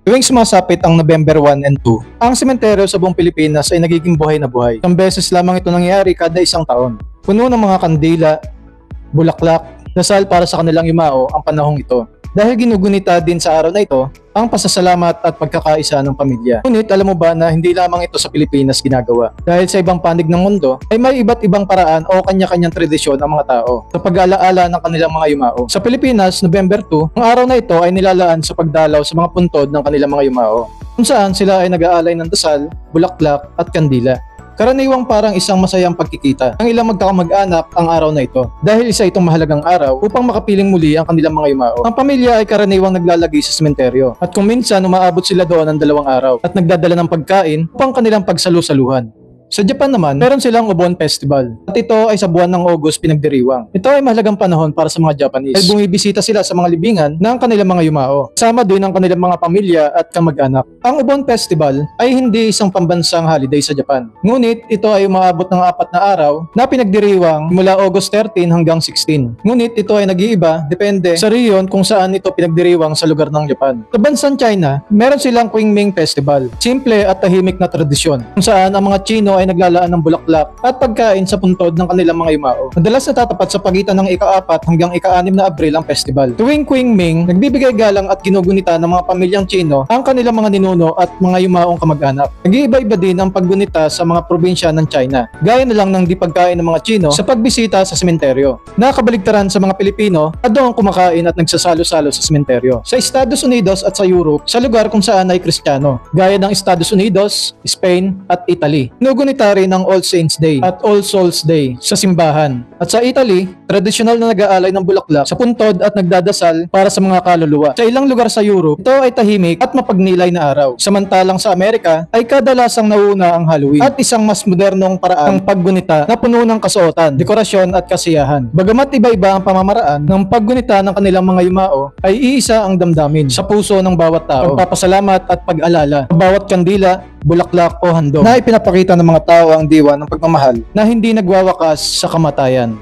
Tuwing sumasapit ang November 1 and 2, ang sementeryo sa buong Pilipinas ay nagiging buhay na buhay. Isang beses lamang ito nangyayari kada isang taon. Puno ng mga kandila, bulaklak, dasal para sa kanilang yumao ang panahong ito. Dahil ginugunita din sa araw na ito ang pasasalamat at pagkakaisa ng pamilya. Ngunit alam mo ba na hindi lamang ito sa Pilipinas ginagawa? Dahil sa ibang panig ng mundo ay may iba't ibang paraan o kanya-kanyang tradisyon ang mga tao sa pag-aalaala ng kanilang mga yumao. Sa Pilipinas, November 2, ang araw na ito ay nilalaan sa pagdalaw sa mga puntod ng kanilang mga yumao, kung saan sila ay nag-aalay ng dasal, bulaklak at kandila. Karaniwang parang isang masayang pagkikita ang ilang magkakamag-anak ang araw na ito dahil isa itong mahalagang araw upang makapiling muli ang kanilang mga yumao. Ang pamilya ay karaniwang naglalagay sa sementeryo at kung minsan umaabot sila doon ng 2 araw at nagdadala ng pagkain upang kanilang pagsalu-saluhan. Sa Japan naman, meron silang Obon Festival at ito ay sa buwan ng August pinagdiriwang. Ito ay mahalagang panahon para sa mga Japanese dahil bumibisita sila sa mga libingan ng kanilang mga yumao, kasama din ang kanilang mga pamilya at kamag-anak. Ang Obon Festival ay hindi isang pambansang holiday sa Japan, ngunit ito ay umaabot ng 4 na araw na pinagdiriwang mula August 13 hanggang 16. Ngunit ito ay nag-iiba depende sa riyon kung saan ito pinagdiriwang sa lugar ng Japan. Sa bansang China, meron silang Qingming Festival, simple at tahimik na tradisyon kung saan ang mga Chino ay naglalaan ng bulaklak at pagkain sa puntod ng kanilang mga yumao. Madalas natatapat sa pagitan ng ika-4 hanggang ika-6 na Abril ang festival. Tuwing Qingming, nagbibigay galang at ginugunita ng mga pamilyang Chino ang kanilang mga ninuno at mga yumaong kamag-anak. Nag-iiba-iba din ang paggunita sa mga probinsya ng China, gaya na lang ng di pagkain ng mga Chino sa pagbisita sa sementeryo. Nakabaligtaran sa mga Pilipino na doon kumakain at nagsasalo-salo sa sementeryo. Sa Estados Unidos at sa Europe, sa lugar kung saan ay Kristiyano, gaya ng Estados Unidos, Spain at Italy. Ginugunita rin ang All Saints Day at All Souls Day sa simbahan. At sa Italy, tradisyonal na nag-aalay ng bulaklak sa puntod at nagdadasal para sa mga kaluluwa. Sa ilang lugar sa Europe, ito ay tahimik at mapagnilay na araw. Samantalang sa Amerika ay kadalasang nauna ang Halloween at isang mas modernong paraan ng paggunita na puno ng kasuotan, dekorasyon at kasiyahan. Bagamat iba-iba ang pamamaraan ng paggunita ng kanilang mga yumao, ay iisa ang damdamin sa puso ng bawat tao. Pagpapasalamat at pag-alala sa bawat kandila, bulaklak o handog na ipinapakita ng mga tao ang diwa ng pagmamahal na hindi nagwawakas sa kamatayan.